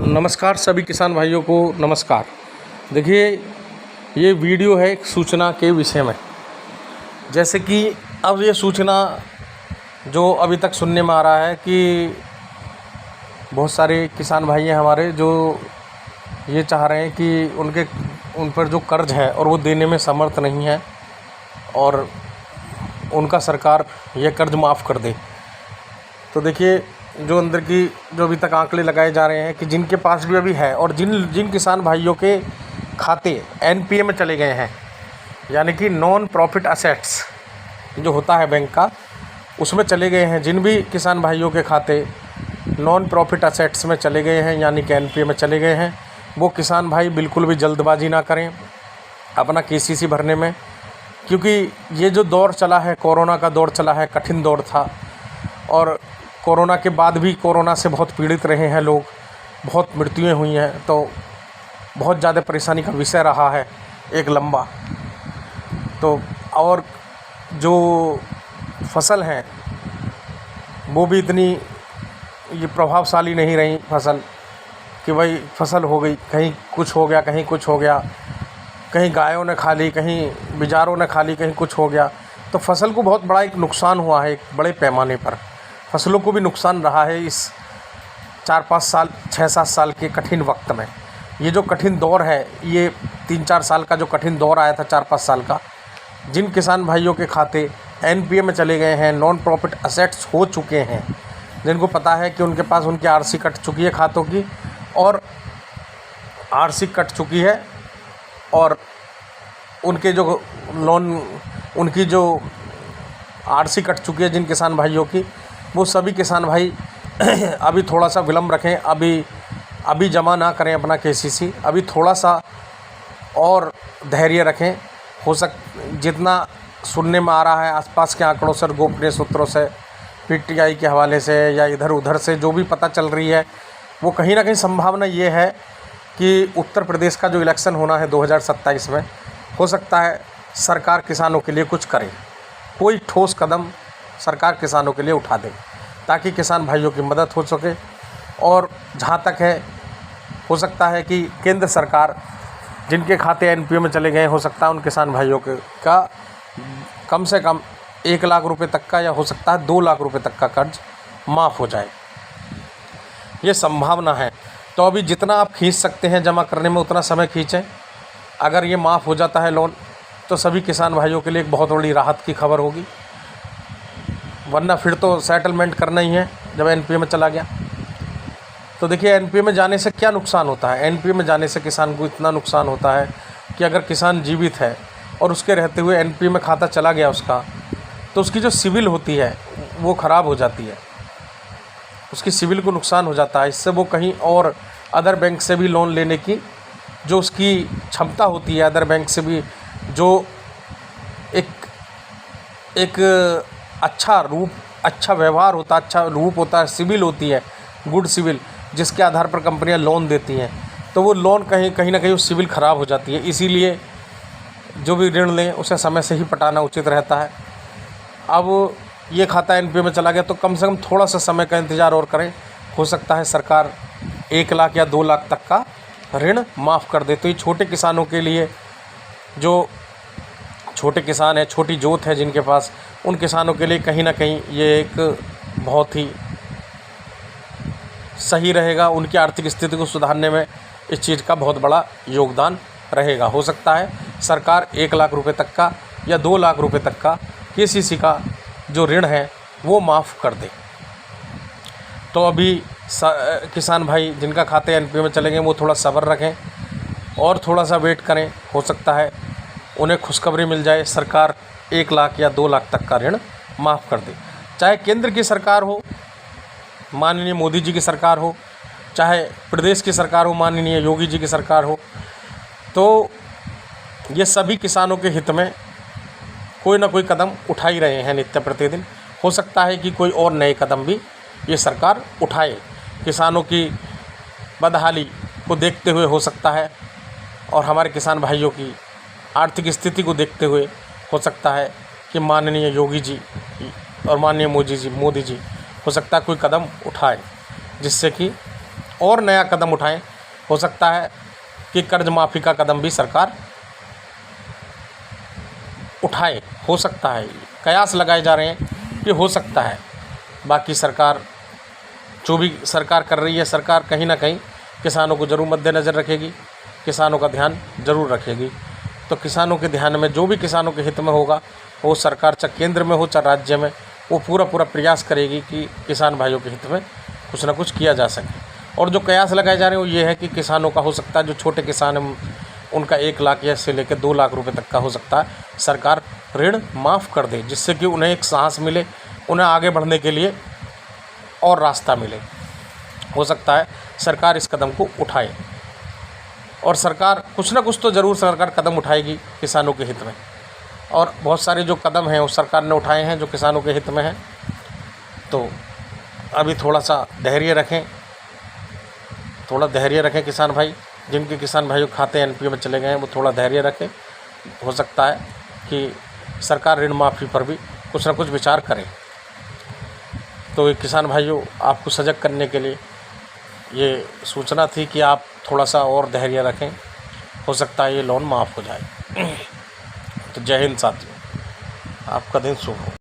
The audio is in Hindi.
नमस्कार सभी किसान भाइयों को नमस्कार। देखिए, ये वीडियो है एक सूचना के विषय में। जैसे कि अब ये सूचना जो अभी तक सुनने में आ रहा है कि बहुत सारे किसान भाई हैं हमारे जो ये चाह रहे हैं कि उन पर जो कर्ज है और वो देने में समर्थ नहीं है और उनका सरकार ये कर्ज माफ़ कर दे। तो देखिए, जो अभी तक आंकड़े लगाए जा रहे हैं कि जिनके पास भी अभी है और जिन किसान भाइयों के खाते एनपीए में चले गए हैं, यानी कि नॉन प्रॉफिट असेट्स जो होता है बैंक का, उसमें चले गए हैं। जिन भी किसान भाइयों के खाते नॉन प्रॉफिट असेट्स में चले गए हैं यानी कि एनपीए में चले गए हैं, वो किसान भाई बिल्कुल भी जल्दबाजी ना करें अपना केसीसी भरने में, क्योंकि ये जो दौर चला है, कोरोना का दौर चला है, कठिन दौर था और कोरोना के बाद भी कोरोना से बहुत पीड़ित रहे हैं लोग, बहुत मृत्युएं हुई हैं, तो बहुत ज़्यादा परेशानी का विषय रहा है एक लंबा। तो और जो फसल हैं वो भी इतनी ये प्रभावशाली नहीं रही फसल कि भाई फसल हो गई, कहीं कुछ हो गया, कहीं कुछ हो गया, कहीं गायों ने खा ली, कहीं बिजारों ने खा ली, कहीं कुछ हो गया। तो फसल को बहुत बड़ा एक नुकसान हुआ है, एक बड़े पैमाने पर फसलों को भी नुकसान रहा है इस 4-5 साल 6-7 साल के कठिन वक्त में। ये जो कठिन दौर है, ये 3-4 साल का जो कठिन दौर आया था, 4-5 साल का, जिन किसान भाइयों के खाते एनपीए में चले गए हैं, नॉन प्रॉफिट असेट्स हो चुके हैं, जिनको पता है कि उनके पास उनकी आरसी कट चुकी है खातों की और आरसी कट चुकी है और उनके जो लोन उनकी जो आरसी कट चुकी है जिन किसान भाइयों की, वो सभी किसान भाई अभी थोड़ा सा विलम्ब रखें, अभी जमा ना करें अपना केसीसी, अभी थोड़ा सा और धैर्य रखें। जितना सुनने में आ रहा है आसपास के आंकड़ों से, गोपनीय सूत्रों से, पीटीआई के हवाले से या इधर उधर से जो भी पता चल रही है, वो कहीं ना कहीं संभावना ये है कि उत्तर प्रदेश का जो इलेक्शन होना है 2027 में, हो सकता है सरकार किसानों के लिए कुछ करे, कोई ठोस कदम सरकार किसानों के लिए उठा दे ताकि किसान भाइयों की मदद हो सके। और जहाँ तक है, हो सकता है कि केंद्र सरकार जिनके खाते एनपीए में चले गए, हो सकता है उन किसान भाइयों का कम से कम 1 लाख रुपए तक का या हो सकता है 2 लाख रुपए तक का कर्ज माफ़ हो जाए, ये संभावना है। तो अभी जितना आप खींच सकते हैं जमा करने में, उतना समय खींचें। अगर ये माफ़ हो जाता है लोन, तो सभी किसान भाइयों के लिए एक बहुत बड़ी राहत की खबर होगी, वरना फिर तो सेटलमेंट करना ही है जब एनपीए में चला गया। तो देखिए, एनपीए में जाने से क्या नुकसान होता है। एनपीए में जाने से किसान को इतना नुकसान होता है कि अगर किसान जीवित है और उसके रहते हुए एनपीए में खाता चला गया उसका, तो उसकी जो सिविल होती है वो ख़राब हो जाती है, उसकी सिविल को नुकसान हो जाता है। इससे वो कहीं और अदर बैंक से भी लोन लेने की जो उसकी क्षमता होती है, अदर बैंक से भी जो एक अच्छा व्यवहार होता है, अच्छा रूप होता है, सिविल होती है, गुड सिविल, जिसके आधार पर कंपनियां लोन देती हैं, तो वो लोन कहीं ना कहीं उस सिविल ख़राब हो जाती है। इसीलिए जो भी ऋण लें उसे समय से ही पटाना उचित रहता है। अब ये खाता एनपीए में चला गया तो कम से कम थोड़ा सा समय का इंतज़ार और करें, हो सकता है सरकार 1 लाख या 2 लाख तक का ऋण माफ़ कर दे। तो ये छोटे किसानों के लिए, जो छोटे किसान हैं, छोटी जोत है जिनके पास, उन किसानों के लिए कहीं ना कहीं ये एक बहुत ही सही रहेगा। उनकी आर्थिक स्थिति को सुधारने में इस चीज़ का बहुत बड़ा योगदान रहेगा। हो सकता है सरकार 1 लाख रुपए तक का या 2 लाख रुपए तक का केसीसी का जो ऋण है वो माफ़ कर दे। तो अभी किसान भाई जिनका खाते एनपीए में चलेंगे वो थोड़ा सब्र रखें और थोड़ा सा वेट करें, हो सकता है उन्हें खुशखबरी मिल जाए, सरकार 1 लाख या 2 लाख तक का ऋण माफ़ कर दे। चाहे केंद्र की सरकार हो, माननीय मोदी जी की सरकार हो, चाहे प्रदेश की सरकार हो, माननीय योगी जी की सरकार हो, तो ये सभी किसानों के हित में कोई ना कोई कदम उठा ही रहे हैं नित्य प्रतिदिन। हो सकता है कि कोई और नए कदम भी ये सरकार उठाए, किसानों की बदहाली को देखते हुए हो सकता है, और हमारे किसान भाइयों की आर्थिक स्थिति को देखते हुए हो सकता है कि माननीय योगी जी और माननीय मोदी जी हो सकता है कोई कदम उठाए जिससे कि और नया कदम उठाएं। हो सकता है कि कर्ज माफ़ी का कदम भी सरकार उठाए, हो सकता है, कयास लगाए जा रहे हैं कि हो सकता है। बाकी सरकार जो भी सरकार कर रही है, सरकार कहीं ना कहीं किसानों को ज़रूर मद्देनज़र रखेगी, किसानों का ध्यान ज़रूर रखेगी। तो किसानों के ध्यान में जो भी किसानों के हित में होगा, वो सरकार चाहे केंद्र में हो चाहे राज्य में, वो पूरा प्रयास करेगी कि किसान भाइयों के हित में कुछ ना कुछ किया जा सके। और जो कयास लगाए जा रहे हैं वो ये है कि किसानों का हो सकता है, जो छोटे किसान हैं उनका 1 लाख या से लेकर 2 लाख रुपए तक का हो सकता है सरकार ऋण माफ़ कर दे, जिससे कि उन्हें एक साहस मिले, उन्हें आगे बढ़ने के लिए और रास्ता मिले। हो सकता है सरकार इस कदम को उठाए, और सरकार कुछ ना कुछ तो ज़रूर सरकार कदम उठाएगी किसानों के हित में। और बहुत सारे जो कदम हैं वो सरकार ने उठाए हैं जो किसानों के हित में हैं। तो अभी थोड़ा सा धैर्य रखें, थोड़ा धैर्य रखें किसान भाई। जिनके किसान भाइयों खाते एनपीए में चले गए हैं वो थोड़ा धैर्य रखें। हो सकता है कि सरकार ऋण माफ़ी पर भी कुछ ना कुछ विचार करे। तो ये किसान भाइयों, आपको सजग करने के लिए ये सूचना थी कि आप थोड़ा सा और धैर्य रखें, हो सकता है ये लोन माफ़ हो जाए। तो जय हिंद साथियों, आपका दिन शुभ हो।